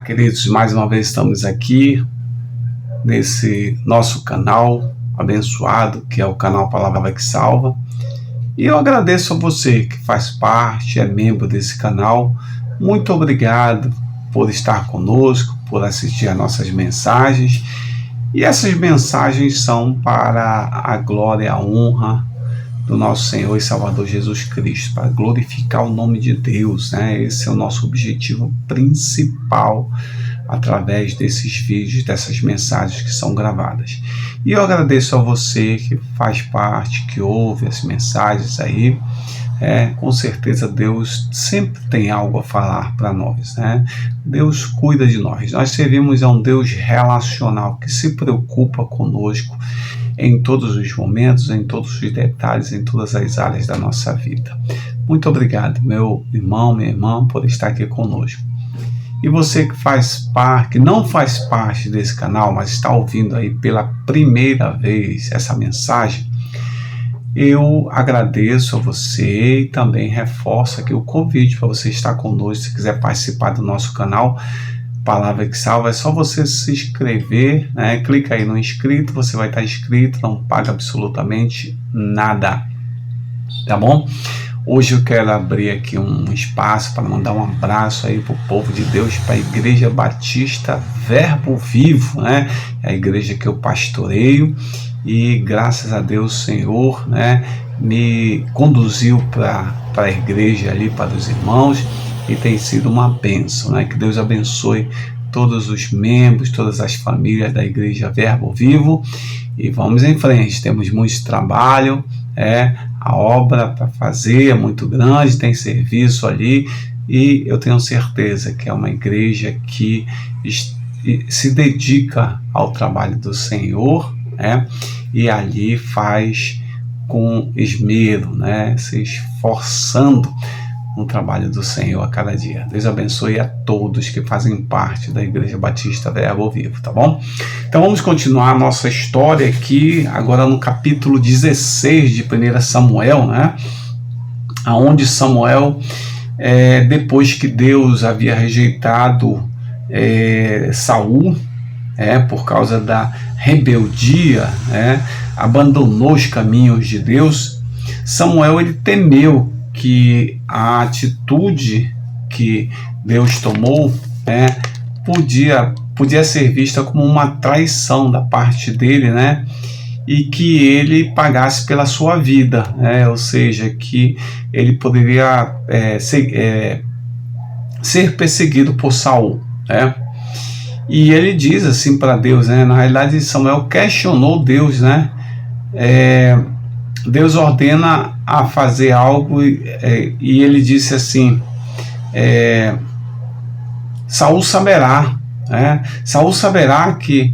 Queridos, mais uma vez estamos aqui nesse nosso canal abençoado, que é o canal Palavra que Salva. E eu agradeço a você que faz parte, é membro desse canal. Muito obrigado por estar conosco, por assistir às nossas mensagens. E essas mensagens são para a glória e a honra do nosso Senhor e Salvador Jesus Cristo, para glorificar o nome de Deus, né? Esse é o nosso objetivo principal através desses vídeos, dessas mensagens que são gravadas. E eu agradeço a você que faz parte, que ouve as mensagens aí. Com certeza Deus sempre tem algo a falar para nós, né? Deus cuida de nós. Nós servimos a um Deus relacional que se preocupa conosco em todos os momentos, em todos os detalhes, em todas as áreas da nossa vida. Muito obrigado, meu irmão, minha irmã, por estar aqui conosco. E você que faz parte, que não faz parte desse canal, mas está ouvindo aí pela primeira vez essa mensagem, eu agradeço a você e também reforço aqui o convite para você estar conosco. Se quiser participar do nosso canal Palavra que Salva, é só você se inscrever, né? Clica aí no inscrito, você vai estar inscrito, não paga absolutamente nada, tá bom? Hoje eu quero abrir aqui um espaço para mandar um abraço aí para o povo de Deus, para a Igreja Batista Verbo Vivo, né? É a igreja que eu pastoreio e graças a Deus o Senhor, né, me conduziu para a igreja ali, para os irmãos, e tem sido uma bênção, né? Que Deus abençoe todos os membros, todas as famílias da Igreja Verbo Vivo, e vamos em frente. Temos muito trabalho, a obra para fazer é muito grande, tem serviço ali, e eu tenho certeza que é uma igreja que se dedica ao trabalho do Senhor, e ali faz com esmero, se esforçando no trabalho do Senhor a cada dia. Deus abençoe a todos que fazem parte da Igreja Batista Verbo Vivo, tá bom? Então vamos continuar a nossa história aqui, agora no capítulo 16 de 1 Samuel, onde Samuel, depois que Deus havia rejeitado Saul, por causa da rebeldia, abandonou os caminhos de Deus, Samuel ele temeu que a atitude que Deus tomou podia ser vista como uma traição da parte dele, e que ele pagasse pela sua vida, ou seja, que ele poderia ser perseguido por Saul, E ele diz assim para Deus, na realidade Samuel questionou Deus, Deus ordena a fazer algo e ele disse assim, Saul saberá, Saul saberá que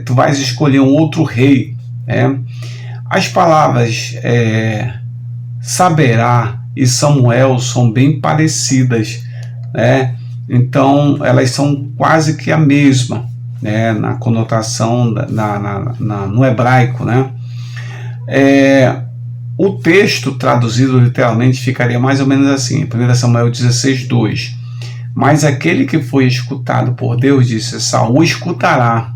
tu vais escolher um outro rei. As palavras saberá e Samuel são bem parecidas, então elas são quase que a mesma, na conotação no hebraico, o texto traduzido literalmente ficaria mais ou menos assim, 1 Samuel 16:2. Mas aquele que foi escutado por Deus disse, Saul escutará,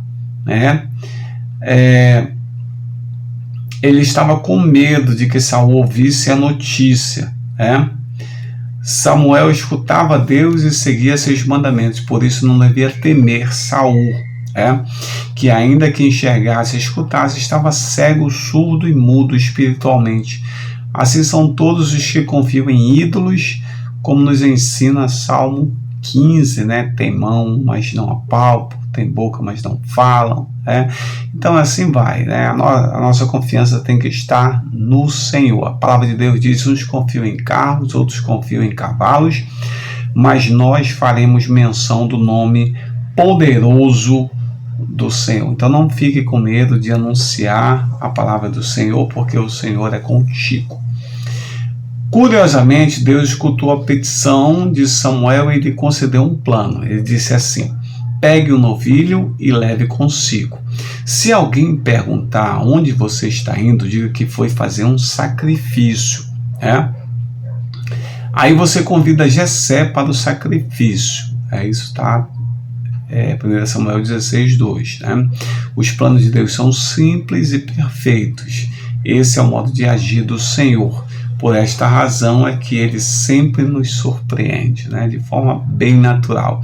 ele estava com medo de que Saul ouvisse a notícia, Samuel escutava Deus e seguia seus mandamentos, por isso não devia temer Saul, que ainda que enxergasse e escutasse, estava cego, surdo e mudo espiritualmente. Assim são todos os que confiam em ídolos, como nos ensina Salmo 15, tem mão, mas não apalpam, tem boca, mas não falam, Então assim vai, a nossa confiança tem que estar no Senhor. A palavra de Deus diz, uns confiam em carros, outros confiam em cavalos, mas nós faremos menção do nome poderoso do Senhor. Então não fique com medo de anunciar a palavra do Senhor, porque o Senhor é contigo. Curiosamente, Deus escutou a petição de Samuel e lhe concedeu um plano. Ele disse assim, pegue o novilho e leve consigo. Se alguém perguntar onde você está indo, diga que foi fazer um sacrifício. Aí você convida Jessé para o sacrifício. Isso está 1 Samuel 16:2. Né? Os planos de Deus são simples e perfeitos. Esse é o modo de agir do Senhor. Por esta razão é que ele sempre nos surpreende, né? De forma bem natural.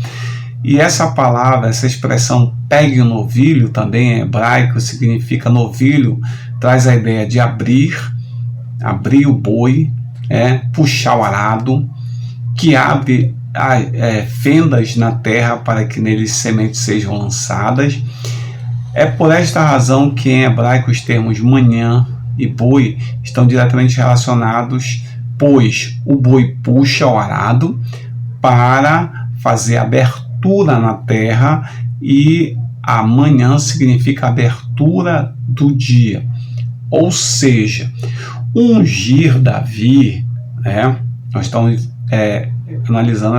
E essa palavra, essa expressão pegue o novilho, também em hebraico, significa novilho, traz a ideia de abrir o boi, puxar o arado, que abre fendas na terra para que neles sementes sejam lançadas. É por esta razão que em hebraico os termos manhã e boi estão diretamente relacionados, pois o boi puxa o arado para fazer abertura na terra e a manhã significa abertura do dia. Ou seja, ungir Davi, nós estamos analisando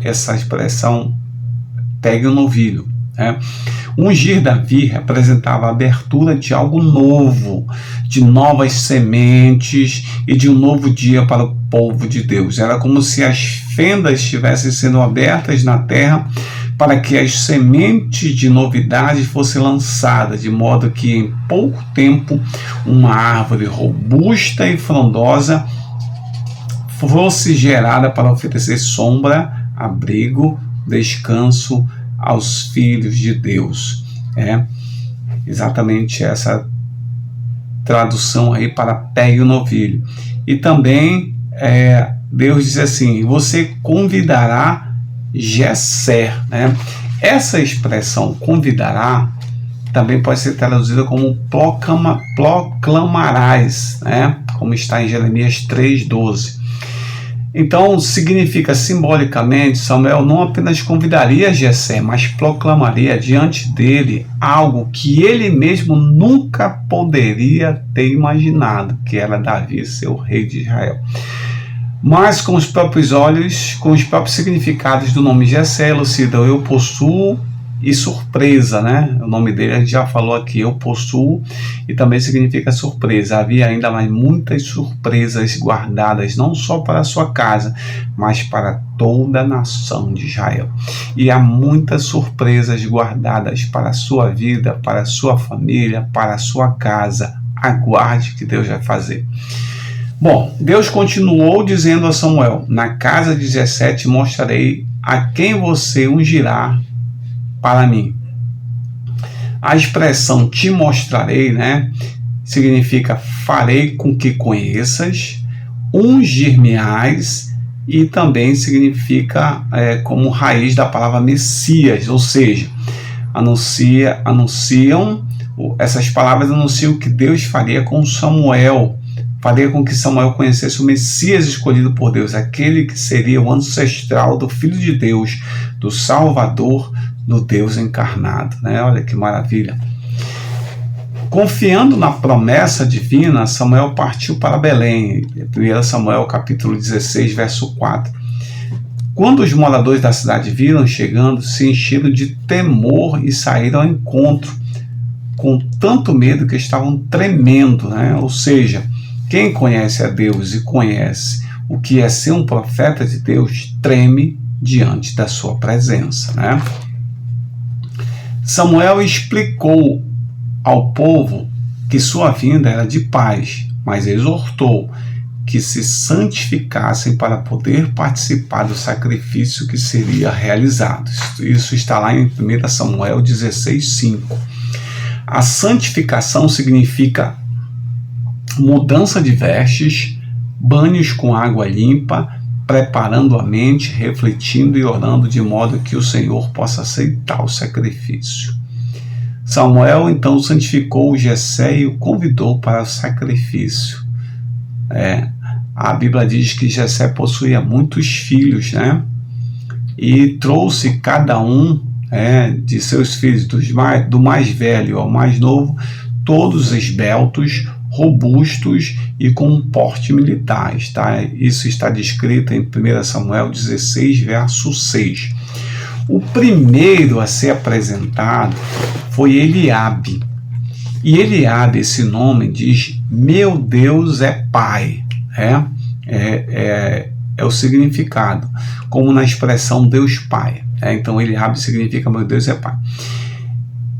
essa expressão pegue o novilho. Ungir Davi representava a abertura de algo novo, de novas sementes e de um novo dia para o povo de Deus. Era como se as fendas estivessem sendo abertas na terra para que as sementes de novidade fossem lançadas, de modo que em pouco tempo uma árvore robusta e frondosa fosse gerada para oferecer sombra, abrigo, descanso aos filhos de Deus. Exatamente essa tradução aí para pegue o novilho. E também Deus diz assim: você convidará Jessé. Essa expressão convidará também pode ser traduzida como proclamarás, como está em Jeremias 3:12. Então, significa simbolicamente, Samuel não apenas convidaria Jessé, mas proclamaria diante dele algo que ele mesmo nunca poderia ter imaginado, que era Davi ser o rei de Israel. Mas com os próprios olhos, com os próprios significados do nome Jessé, elucida eu possuo e surpresa, O nome dele a gente já falou aqui, eu possuo, e também significa surpresa. Havia ainda mais muitas surpresas guardadas, não só para a sua casa, mas para toda a nação de Israel. E há muitas surpresas guardadas para a sua vida, para a sua família, para a sua casa. Aguarde que Deus vai fazer. Bom, Deus continuou dizendo a Samuel: na casa de Jessé te mostrarei a quem você ungirá para mim. A expressão te mostrarei, significa farei com que conheças, ungir-me-ás, e também significa como raiz da palavra Messias, ou seja, essas palavras anunciam o que Deus faria com Samuel, faria com que Samuel conhecesse o Messias escolhido por Deus, aquele que seria o ancestral do Filho de Deus, do Salvador, do Deus encarnado. Olha que maravilha. Confiando na promessa divina, Samuel partiu para Belém. 1 Samuel capítulo 16, verso 4. Quando os moradores da cidade viram chegando, se encheram de temor e saíram ao encontro, com tanto medo que estavam tremendo. Ou seja, quem conhece a Deus e conhece o que é ser um profeta de Deus, treme diante da sua presença. Samuel explicou ao povo que sua vinda era de paz, mas exortou que se santificassem para poder participar do sacrifício que seria realizado. Isso está lá em 1 Samuel 16:5. A santificação significa mudança de vestes, banhos com água limpa, preparando a mente, refletindo e orando de modo que o Senhor possa aceitar o sacrifício. Samuel então santificou Jessé e o convidou para o sacrifício. A Bíblia diz que Jessé possuía muitos filhos, e trouxe cada um de seus filhos, do mais velho ao mais novo, todos esbeltos, robustos e com um porte militar. Isso está descrito em 1 Samuel 16, verso 6. O primeiro a ser apresentado foi Eliabe. E Eliabe, esse nome diz: meu Deus é Pai. É é o significado, como na expressão Deus Pai. Então Eliabe significa meu Deus é Pai.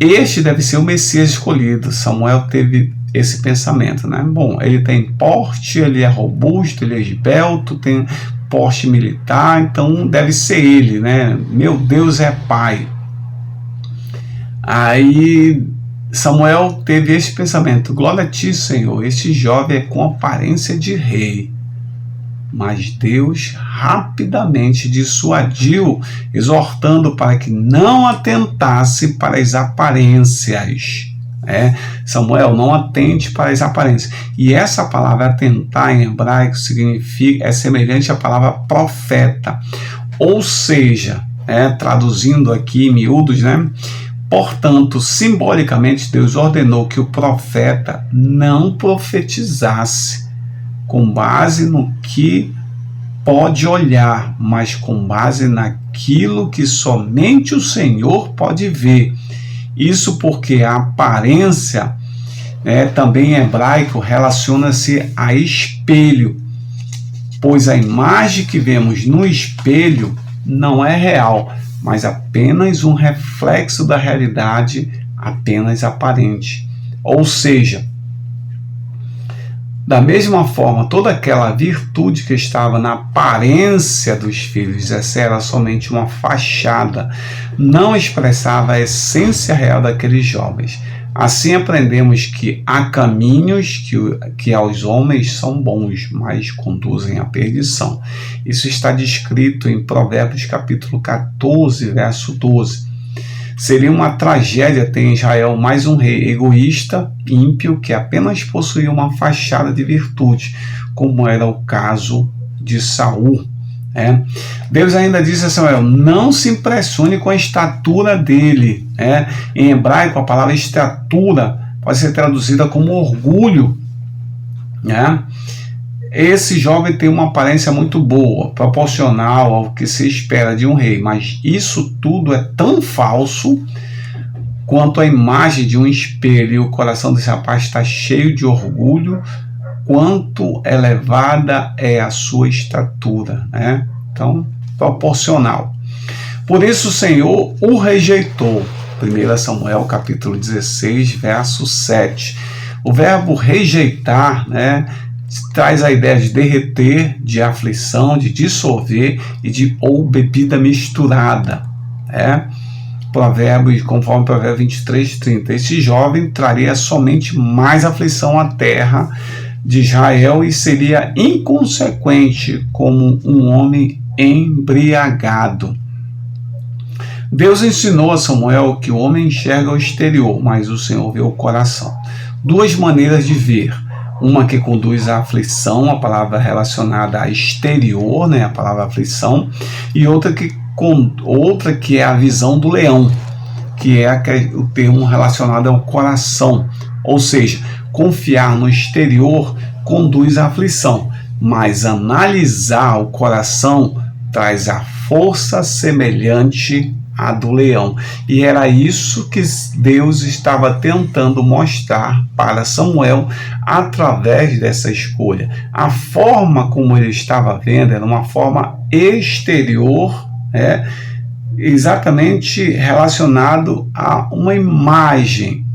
Este deve ser o Messias escolhido. Samuel teve esse pensamento, né? Bom, ele tem porte, ele é robusto, ele é esbelto, tem porte militar, então deve ser ele, né? Meu Deus é Pai. Aí Samuel teve esse pensamento: glória a ti, Senhor, este jovem é com aparência de rei. Mas Deus rapidamente dissuadiu, exortando para que não atentasse para as aparências. Samuel, não atente para as aparências. E essa palavra atentar em hebraico significa, é semelhante à palavra profeta. Ou seja, traduzindo aqui em miúdos, né? Portanto, simbolicamente, Deus ordenou que o profeta não profetizasse com base no que pode olhar, mas com base naquilo que somente o Senhor pode ver. Isso porque a aparência, também em hebraico, relaciona-se a espelho, pois a imagem que vemos no espelho não é real, mas apenas um reflexo da realidade, apenas aparente. Ou seja, da mesma forma, toda aquela virtude que estava na aparência dos filhos, essa era somente uma fachada, não expressava a essência real daqueles jovens. Assim aprendemos que há caminhos que aos homens são bons, mas conduzem à perdição. Isso está descrito em Provérbios capítulo 14, verso 12. Seria uma tragédia ter em Israel mais um rei egoísta, ímpio, que apenas possuía uma fachada de virtude, como era o caso de Saul. Deus ainda disse a Samuel: não se impressione com a estatura dele. Em hebraico, a palavra estatura pode ser traduzida como orgulho. Esse jovem tem uma aparência muito boa, proporcional ao que se espera de um rei, mas isso tudo é tão falso quanto a imagem de um espelho, e o coração desse rapaz está cheio de orgulho, quanto elevada é a sua estatura, Então, proporcional. Por isso o Senhor o rejeitou. 1 Samuel capítulo 16, verso 7. O verbo rejeitar, traz a ideia de derreter, de aflição, de dissolver ou bebida misturada. Provérbios, conforme Provérbios 23, 30. Esse jovem traria somente mais aflição à terra de Israel e seria inconsequente como um homem embriagado. Deus ensinou a Samuel que o homem enxerga o exterior, mas o Senhor vê o coração. Duas maneiras de ver. Uma que conduz à aflição, a palavra relacionada a exterior, a palavra aflição, e outra que é a visão do leão, que é o termo relacionado ao coração. Ou seja, confiar no exterior conduz à aflição, mas analisar o coração traz a força semelhante à do leão. E era isso que Deus estava tentando mostrar para Samuel através dessa escolha. A forma como ele estava vendo era uma forma exterior, exatamente relacionado a uma imagem,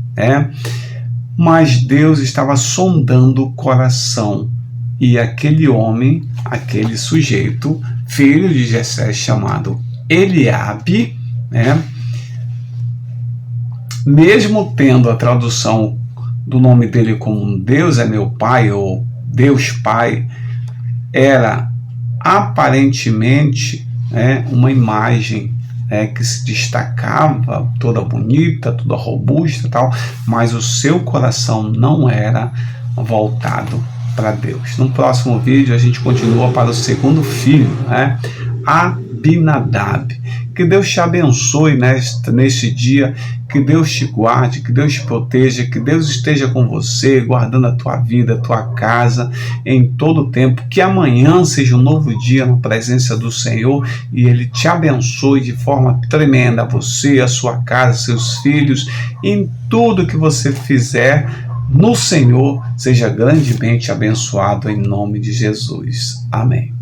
mas Deus estava sondando o coração, e aquele homem, aquele sujeito, filho de Jessé, chamado Eliabe, mesmo tendo a tradução do nome dele como Deus é meu pai, ou Deus Pai, era aparentemente uma imagem que se destacava, toda bonita, toda robusta, tal, mas o seu coração não era voltado para Deus. No próximo vídeo a gente continua para o segundo filho, Abinadab. Que Deus te abençoe neste dia, que Deus te guarde, que Deus te proteja, que Deus esteja com você, guardando a tua vida, a tua casa, em todo o tempo. Que amanhã seja um novo dia na presença do Senhor e Ele te abençoe de forma tremenda, você, a sua casa, seus filhos, em tudo que você fizer no Senhor, seja grandemente abençoado em nome de Jesus. Amém.